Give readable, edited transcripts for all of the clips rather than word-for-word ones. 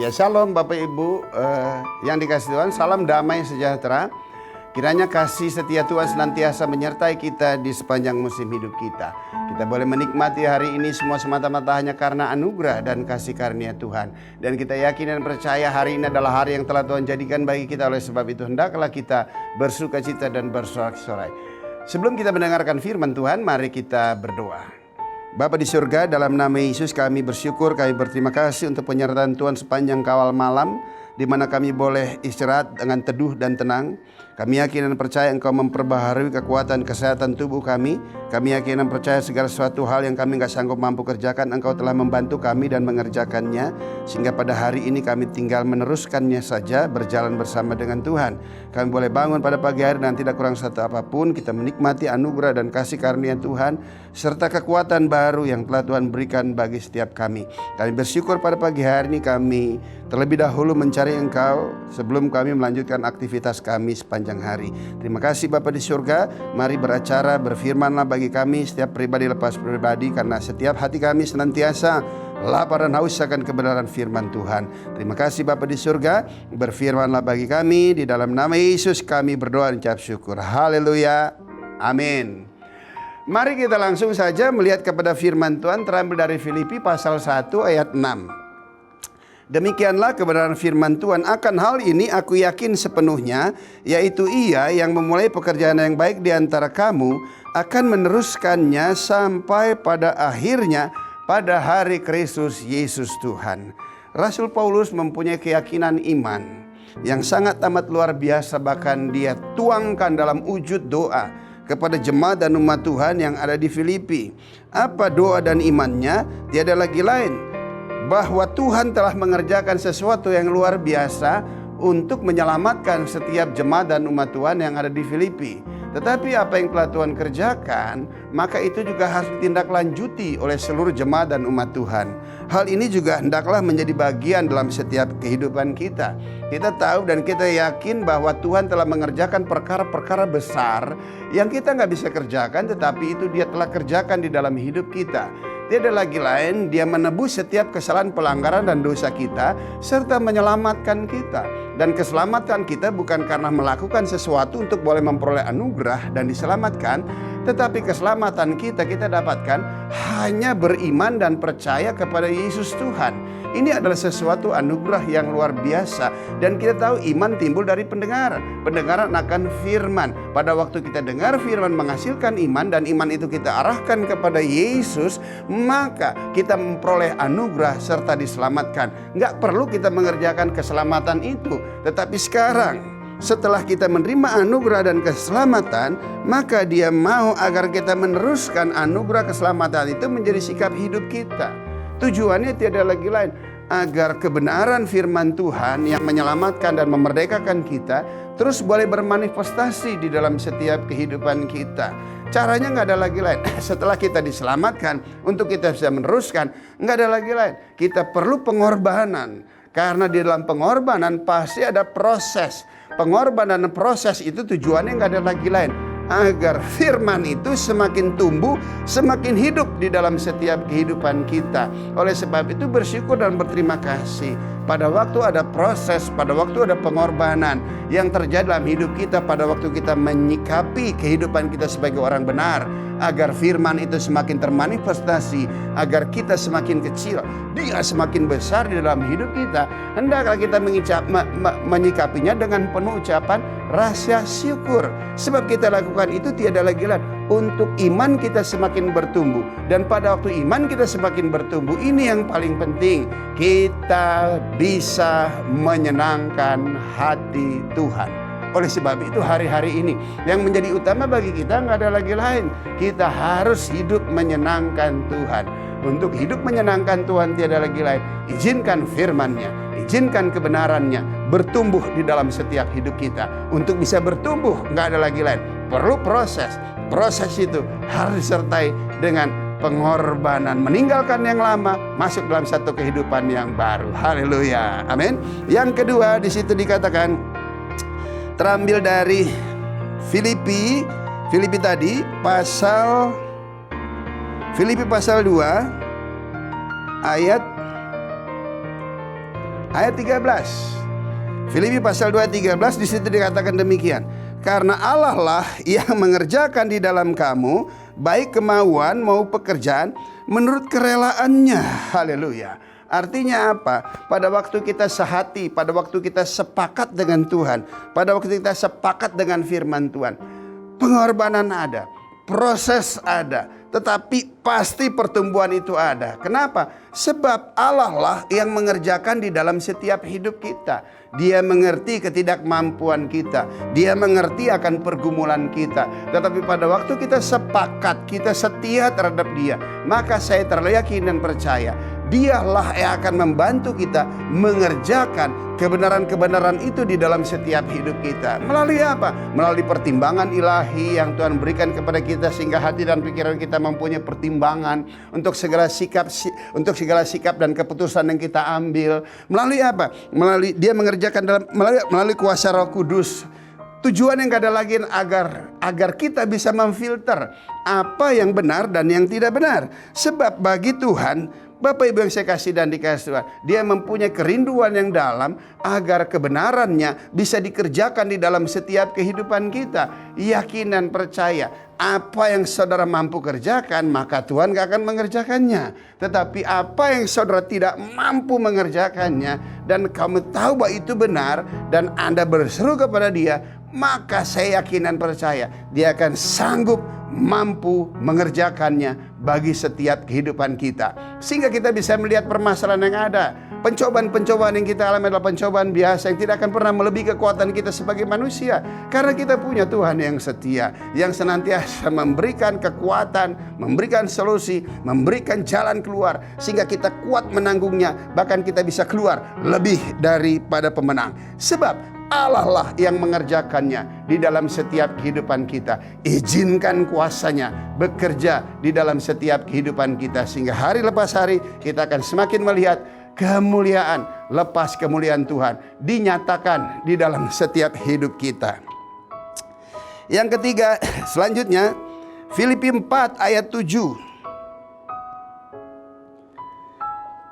Ya, shalom Bapak Ibu yang dikasihi Tuhan, salam damai sejahtera. Kiranya kasih setia Tuhan senantiasa menyertai kita di sepanjang musim hidup kita. Kita boleh menikmati hari ini semua semata-mata hanya karena anugerah dan kasih karunia Tuhan. Dan kita yakin dan percaya hari ini adalah hari yang telah Tuhan jadikan bagi kita. Oleh sebab itu hendaklah kita bersuka cita dan bersorak-sorai. Sebelum kita mendengarkan firman Tuhan, mari kita berdoa. Bapa di surga, dalam nama Yesus kami bersyukur, kami berterima kasih untuk penyertaan Tuhan sepanjang kawal malam, di mana kami boleh istirahat dengan teduh dan tenang. Kami yakin dan percaya Engkau memperbaharui kekuatan kesehatan tubuh kami. Kami yakin dan percaya segala sesuatu hal yang kami gak sanggup mampu kerjakan, Engkau telah membantu kami dan mengerjakannya. Sehingga pada hari ini kami tinggal meneruskannya saja, berjalan bersama dengan Tuhan. Kami boleh bangun pada pagi hari dan tidak kurang satu apapun. Kita menikmati anugerah dan kasih karunia Tuhan, serta kekuatan baru yang telah Tuhan berikan bagi setiap kami. Kami bersyukur pada pagi hari ini kami terlebih dahulu mencari Engkau sebelum kami melanjutkan aktivitas kami sepanjang hari. Terima kasih Bapa di surga. Mari beracara, berfirmanlah bagi kami setiap pribadi lepas pribadi, karena setiap hati kami senantiasa lapar dan haus akan kebenaran firman Tuhan. Terima kasih Bapa di surga. Berfirmanlah bagi kami, di dalam nama Yesus kami berdoa dan ucap syukur. Haleluya. Amin. Mari kita langsung saja melihat kepada firman Tuhan terambil dari Filipi pasal 1 ayat 6. Demikianlah kebenaran firman Tuhan, akan hal ini aku yakin sepenuhnya, yaitu Ia yang memulai pekerjaan yang baik di antara kamu akan meneruskannya sampai pada akhirnya pada hari Kristus Yesus Tuhan. Rasul Paulus mempunyai keyakinan iman yang sangat amat luar biasa, bahkan dia tuangkan dalam wujud doa kepada jemaat dan umat Tuhan yang ada di Filipi. Apa doa dan imannya? Tiada lagi lain bahwa Tuhan telah mengerjakan sesuatu yang luar biasa untuk menyelamatkan setiap jemaat dan umat Tuhan yang ada di Filipi. Tetapi apa yang telah Tuhan kerjakan, maka itu juga harus ditindaklanjuti oleh seluruh jemaat dan umat Tuhan. Hal ini juga hendaklah menjadi bagian dalam setiap kehidupan kita. Kita tahu dan kita yakin bahwa Tuhan telah mengerjakan perkara-perkara besar yang kita nggak bisa kerjakan, tetapi itu Dia telah kerjakan di dalam hidup kita. Tiada lagi lain, Dia menebus setiap kesalahan, pelanggaran dan dosa kita, serta menyelamatkan kita. Dan keselamatan kita bukan karena melakukan sesuatu untuk boleh memperoleh anugerah dan diselamatkan, tetapi keselamatan kita dapatkan hanya beriman dan percaya kepada Yesus Tuhan. Ini adalah sesuatu anugerah yang luar biasa. Dan kita tahu iman timbul dari pendengaran. Pendengaran akan firman. Pada waktu kita dengar firman menghasilkan iman, dan iman itu kita arahkan kepada Yesus, maka kita memperoleh anugerah serta diselamatkan. Nggak perlu kita mengerjakan keselamatan itu. Tetapi sekarang, setelah kita menerima anugerah dan keselamatan, maka Dia mau agar kita meneruskan anugerah keselamatan itu menjadi sikap hidup kita. Tujuannya tiada lagi lain, agar kebenaran firman Tuhan yang menyelamatkan dan memerdekakan kita terus boleh bermanifestasi di dalam setiap kehidupan kita. Caranya nggak ada lagi lain. Setelah kita diselamatkan, untuk kita bisa meneruskan, nggak ada lagi lain. Kita perlu pengorbanan. Karena di dalam pengorbanan pasti ada proses. Pengorbanan dan proses itu tujuannya nggak ada lagi lain, agar firman itu semakin tumbuh, semakin hidup di dalam setiap kehidupan kita. Oleh sebab itu bersyukur dan berterima kasih. Pada waktu ada proses, pada waktu ada pengorbanan yang terjadi dalam hidup kita, pada waktu kita menyikapi kehidupan kita sebagai orang benar, agar firman itu semakin termanifestasi, agar kita semakin kecil, Dia semakin besar di dalam hidup kita. Hendaklah kita menyikapinya dengan penuh ucapan rasa syukur. Sebab kita lakukan itu tiada lagi lain untuk iman kita semakin bertumbuh. Dan pada waktu iman kita semakin bertumbuh, ini yang paling penting, kita bisa menyenangkan hati Tuhan. Oleh sebab itu hari-hari ini yang menjadi utama bagi kita nggak ada lagi lain. Kita harus hidup menyenangkan Tuhan. Untuk hidup menyenangkan Tuhan tiada lagi lain, izinkan firman-Nya, izinkan kebenarannya bertumbuh di dalam setiap hidup kita. Untuk bisa bertumbuh nggak ada lagi lain, perlu proses. Proses itu harus disertai dengan pengorbanan, meninggalkan yang lama, masuk dalam satu kehidupan yang baru. Haleluya, amin. Yang kedua, di situ dikatakan, terambil dari Filipi tadi pasal Filipi pasal 2 ayat ayat 13. Filipi pasal 2 ayat 13, di situ dikatakan demikian. Karena Allah lah yang mengerjakan di dalam kamu baik kemauan mau pekerjaan menurut kerelaannya. Haleluya. Artinya apa? Pada waktu kita sehati, pada waktu kita sepakat dengan Tuhan, pada waktu kita sepakat dengan firman Tuhan, pengorbanan ada, proses ada, tetapi pasti pertumbuhan itu ada. Kenapa? Sebab Allah lah yang mengerjakan di dalam setiap hidup kita. Dia mengerti ketidakmampuan kita. Dia mengerti akan pergumulan kita. Tetapi pada waktu kita sepakat, kita setia terhadap Dia, maka saya teryakin dan percaya Dialah yang akan membantu kita mengerjakan kebenaran-kebenaran itu di dalam setiap hidup kita. Melalui apa? Melalui pertimbangan ilahi yang Tuhan berikan kepada kita, sehingga hati dan pikiran kita mempunyai pertimbangan untuk segala sikap dan keputusan yang kita ambil. Melalui apa? Melalui Dia mengerjakan melalui kuasa Roh Kudus. Tujuan yang gak ada lagi agar kita bisa memfilter apa yang benar dan yang tidak benar. Sebab bagi Tuhan, Bapak Ibu yang saya kasih dan dikasih Tuhan, Dia mempunyai kerinduan yang dalam agar kebenarannya bisa dikerjakan di dalam setiap kehidupan kita. Yakin dan percaya, apa yang saudara mampu kerjakan, maka Tuhan gak akan mengerjakannya. Tetapi apa yang saudara tidak mampu mengerjakannya, dan kamu tahu bahwa itu benar, dan Anda berseru kepada Dia, maka saya yakin dan percaya Dia akan sanggup mampu mengerjakannya bagi setiap kehidupan kita. Sehingga kita bisa melihat permasalahan yang ada. Pencobaan-pencobaan yang kita alami adalah pencobaan biasa yang tidak akan pernah melebihi kekuatan kita sebagai manusia. Karena kita punya Tuhan yang setia, yang senantiasa memberikan kekuatan, memberikan solusi, memberikan jalan keluar, sehingga kita kuat menanggungnya. Bahkan kita bisa keluar lebih daripada pemenang. Sebab Allah lah yang mengerjakannya di dalam setiap kehidupan kita. Izinkan kuasanya bekerja di dalam setiap kehidupan kita, sehingga hari lepas hari kita akan semakin melihat kemuliaan lepas kemuliaan Tuhan dinyatakan di dalam setiap hidup kita. Yang ketiga, selanjutnya Filipi 4 ayat 7.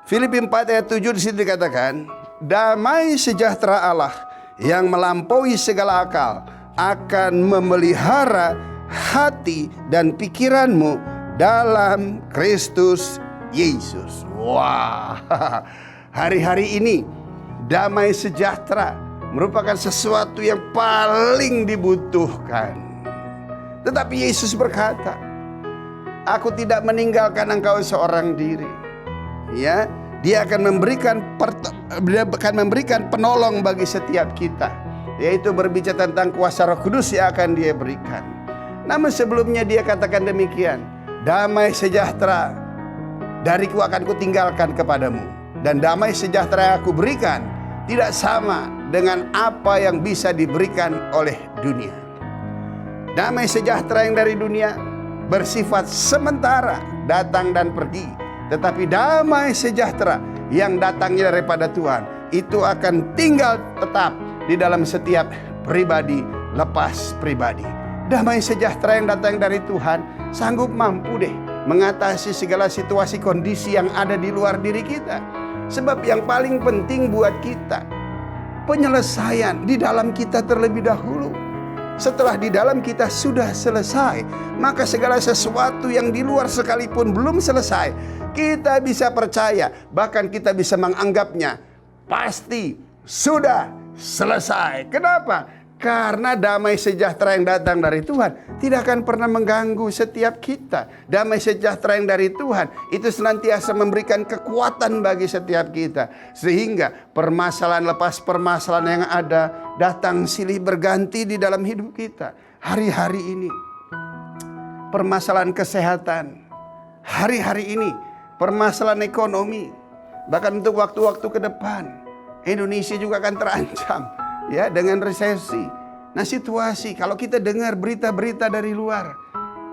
Filipi 4 ayat 7 di situ dikatakan, damai sejahtera Allah yang melampaui segala akal akan memelihara hati dan pikiranmu dalam Kristus Yesus. Wah, hari-hari ini damai sejahtera merupakan sesuatu yang paling dibutuhkan. Tetapi Yesus berkata, aku tidak meninggalkan engkau seorang diri. Ya, Dia akan memberikan penolong bagi setiap kita, yaitu berbicara tentang kuasa Roh Kudus yang akan Dia berikan. Namun sebelumnya Dia katakan demikian, damai sejahtera dariku akan kutinggalkan kepadamu, dan damai sejahtera yang aku berikan tidak sama dengan apa yang bisa diberikan oleh dunia. Damai sejahtera yang dari dunia bersifat sementara, datang dan pergi. Tetapi damai sejahtera yang datangnya daripada Tuhan itu akan tinggal tetap di dalam setiap pribadi lepas pribadi. Damai sejahtera yang datang dari Tuhan sanggup mampu mengatasi segala situasi kondisi yang ada di luar diri kita. Sebab yang paling penting buat kita, penyelesaian di dalam kita terlebih dahulu. Setelah di dalam kita sudah selesai, maka segala sesuatu yang di luar sekalipun belum selesai, kita bisa percaya, bahkan kita bisa menganggapnya pasti sudah selesai. Kenapa? Karena damai sejahtera yang datang dari Tuhan tidak akan pernah mengganggu setiap kita. Damai sejahtera yang dari Tuhan itu senantiasa memberikan kekuatan bagi setiap kita, sehingga permasalahan lepas permasalahan yang ada datang silih berganti di dalam hidup kita. Hari-hari ini permasalahan kesehatan, hari-hari ini permasalahan ekonomi, bahkan untuk waktu-waktu ke depan Indonesia juga akan terancam dengan resesi. Nah, situasi kalau kita dengar berita-berita dari luar,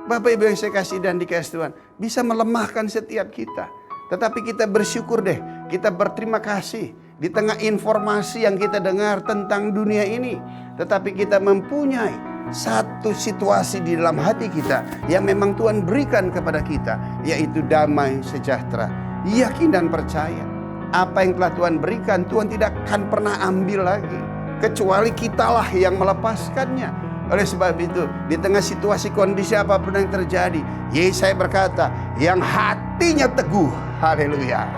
Bapak Ibu yang saya kasih dan dikasih Tuhan, bisa melemahkan setiap kita. Tetapi kita bersyukur kita berterima kasih di tengah informasi yang kita dengar tentang dunia ini, tetapi kita mempunyai satu situasi di dalam hati kita yang memang Tuhan berikan kepada kita, yaitu damai sejahtera. Yakin dan percaya Apa yang telah Tuhan berikan, Tuhan tidak akan pernah ambil lagi, kecuali kitalah yang melepaskannya. Oleh sebab itu, di tengah situasi kondisi apapun yang terjadi, Yesaya berkata, yang hatinya teguh, haleluya,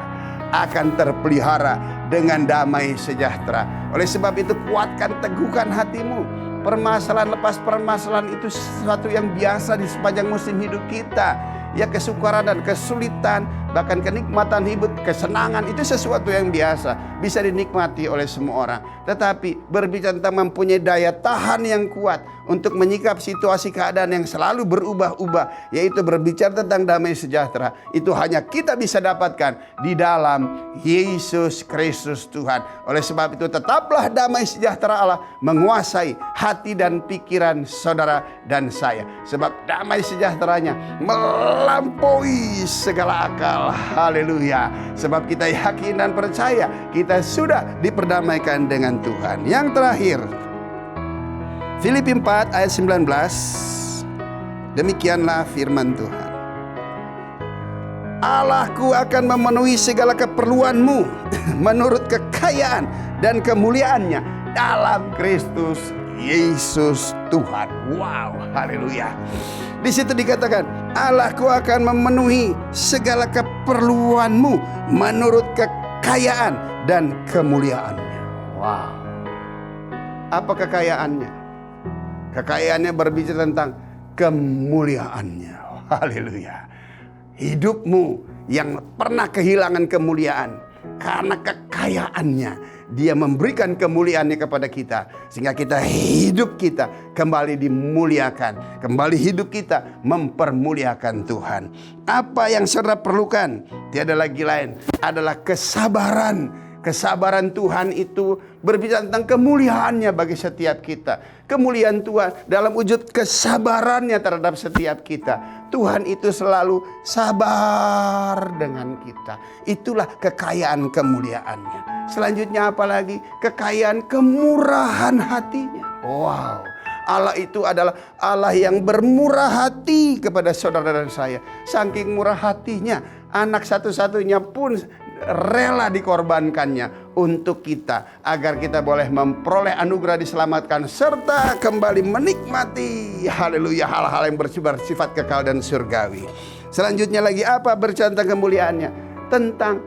akan terpelihara dengan damai sejahtera. Oleh sebab itu, kuatkan, teguhkan hatimu. Permasalahan lepas permasalahan itu sesuatu yang biasa di sepanjang musim hidup kita. Ya, kesukaran dan kesulitan, bahkan kenikmatan hidup, kesenangan, itu sesuatu yang biasa, bisa dinikmati oleh semua orang. Tetapi berbicara tentang mempunyai daya tahan yang kuat untuk menyikap situasi keadaan yang selalu berubah-ubah, yaitu berbicara tentang damai sejahtera, itu hanya kita bisa dapatkan di dalam Yesus Kristus Tuhan. Oleh sebab itu, tetaplah damai sejahtera Allah menguasai hati dan pikiran saudara dan saya. Sebab damai sejahteranya melampaui segala akal. Haleluya. Sebab kita yakin dan percaya kita sudah diperdamaikan dengan Tuhan. Yang terakhir, Filipi 4 ayat 19. Demikianlah firman Tuhan. Allahku akan memenuhi segala keperluanmu menurut kekayaan dan kemuliaannya dalam Kristus Yesus Tuhan. Wow, haleluya. Di situ dikatakan, Allahku akan memenuhi segala keperluanmu menurut kekayaan dan kemuliaannya. Wow. Apa kekayaannya? Kekayaannya berbicara tentang kemuliaannya. Haleluya. Hidupmu yang pernah kehilangan kemuliaan, karena kekayaannya Dia memberikan kemuliaannya kepada kita, sehingga hidup kita kembali dimuliakan, kembali hidup kita mempermuliakan Tuhan. Apa yang saudara perlukan tiada lagi lain adalah kesabaran. Kesabaran Tuhan itu berbicara tentang kemuliaannya bagi setiap kita. Kemuliaan Tuhan dalam wujud kesabarannya terhadap setiap kita. Tuhan itu selalu sabar dengan kita. Itulah kekayaan kemuliaannya. Selanjutnya apalagi? Kekayaan kemurahan hatinya. Wow. Allah itu adalah Allah yang bermurah hati kepada saudara dan saya. Saking murah hatinya, anak satu-satunya pun rela dikorbankannya untuk kita, agar kita boleh memperoleh anugerah diselamatkan serta kembali menikmati, haleluya, hal-hal yang bersifat kekal dan surgawi. Selanjutnya lagi apa berbicara tentang kemuliaannya? Tentang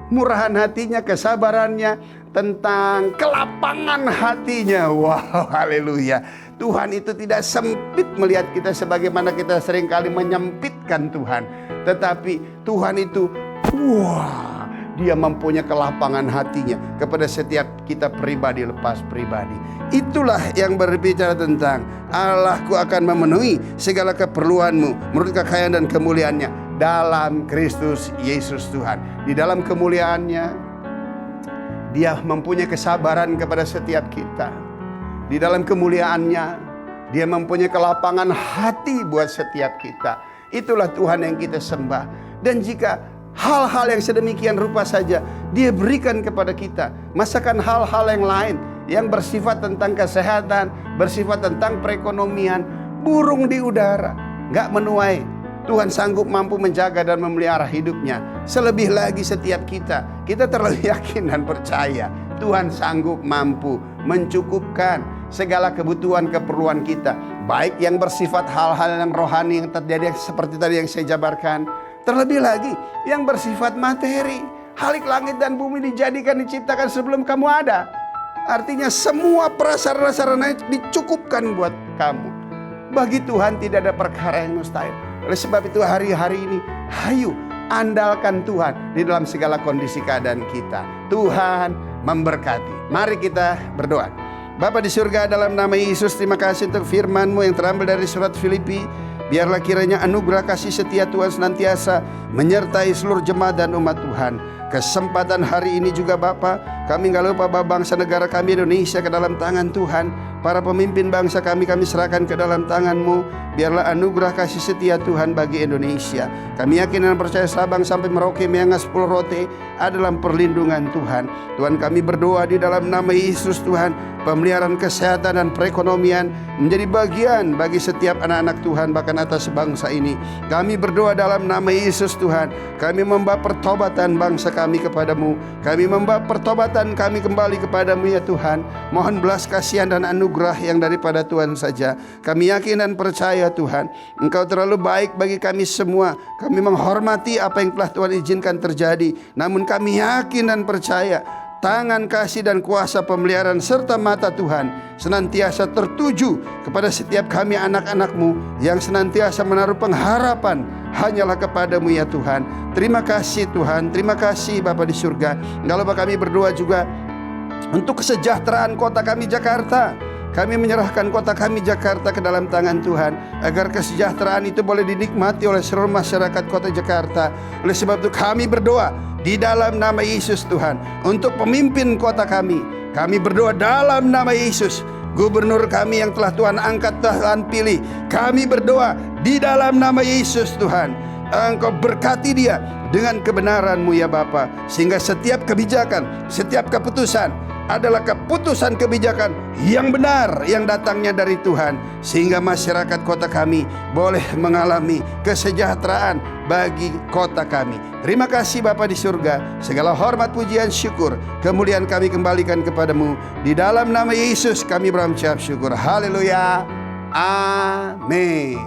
kemurahan hatinya, kesabarannya, tentang kelapangan hatinya. Wow, haleluya. Tuhan itu tidak sempit melihat kita sebagaimana kita seringkali menyempitkan Tuhan. Tetapi Tuhan itu, wah, Dia mempunyai kelapangan hatinya kepada setiap kita pribadi lepas pribadi. Itulah yang berbicara tentang Allahku akan memenuhi segala keperluanmu menurut kekayaan dan kemuliaannya dalam Kristus Yesus Tuhan. Di dalam kemuliaannya, Dia mempunyai kesabaran kepada setiap kita. Di dalam kemuliaannya, Dia mempunyai kelapangan hati buat setiap kita. Itulah Tuhan yang kita sembah. Dan jika hal-hal yang sedemikian rupa saja Dia berikan kepada kita, masakan hal-hal yang lain yang bersifat tentang kesehatan, bersifat tentang perekonomian, burung di udara, gak menuai, Tuhan sanggup mampu menjaga dan memelihara hidupnya. Selebih lagi setiap kita terlalu yakin dan percaya Tuhan sanggup mampu mencukupkan segala kebutuhan keperluan kita, baik yang bersifat hal-hal yang rohani yang terjadi seperti tadi yang saya jabarkan, terlebih lagi yang bersifat materi. Halik langit dan bumi dijadikan, diciptakan sebelum kamu ada. Artinya semua prasarana-sarana dicukupkan buat kamu. Bagi Tuhan tidak ada perkara yang mustahil. Oleh sebab itu hari-hari ini, hayu andalkan Tuhan di dalam segala kondisi keadaan kita. Tuhan memberkati. Mari kita berdoa. Bapa di surga, dalam nama Yesus, terima kasih untuk firman-Mu yang terambil dari surat Filipi. Biarlah kiranya anugerah kasih setia Tuhan senantiasa menyertai seluruh jemaat dan umat Tuhan. Kesempatan hari ini juga Bapa, Kami nggak lupa bangsa negara kami Indonesia ke dalam tangan Tuhan. Para pemimpin bangsa kami serahkan ke dalam tangan-Mu. Biarlah anugerah kasih setia Tuhan bagi Indonesia. Kami yakin dan percaya Sabang sampai Merauke, Miangas, Pulau Rote adalah perlindungan Tuhan. Tuhan, kami berdoa di dalam nama Yesus Tuhan, pemeliharaan kesehatan dan perekonomian menjadi bagian bagi setiap anak-anak Tuhan, bahkan atas bangsa ini. Kami berdoa dalam nama Yesus Tuhan. Kami membawa pertobatan bangsa kami kepadamu. Kami membawa pertobatan kami kembali kepadamu ya Tuhan. Mohon belas kasihan dan anugerah yang daripada Tuhan saja. Kami yakin dan percaya Tuhan, Engkau terlalu baik bagi kami semua. Kami menghormati apa yang telah Tuhan izinkan terjadi. Namun kami yakin dan percaya tangan kasih dan kuasa pemeliharaan serta mata Tuhan senantiasa tertuju kepada setiap kami anak-anak-Mu yang senantiasa menaruh pengharapan hanyalah kepadamu ya Tuhan. Terima kasih Tuhan, terima kasih Bapa di surga. Nggak lupa kami berdoa juga untuk kesejahteraan kota kami Jakarta. Kami menyerahkan kota kami Jakarta ke dalam tangan Tuhan, agar kesejahteraan itu boleh dinikmati oleh seluruh masyarakat kota Jakarta. Oleh sebab itu kami berdoa di dalam nama Yesus Tuhan untuk pemimpin kota kami. Kami berdoa dalam nama Yesus. Gubernur kami yang telah Tuhan angkat, Tuhan pilih, kami berdoa di dalam nama Yesus Tuhan, Engkau berkati dia dengan kebenaran-Mu ya Bapa, sehingga setiap kebijakan, setiap keputusan adalah keputusan kebijakan yang benar yang datangnya dari Tuhan, sehingga masyarakat kota kami boleh mengalami kesejahteraan bagi kota kami. Terima kasih Bapa di surga. Segala hormat, pujian, syukur, kemuliaan kami kembalikan kepadamu. Di dalam nama Yesus kami berucap syukur. Haleluya. Amin.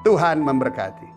Tuhan memberkati.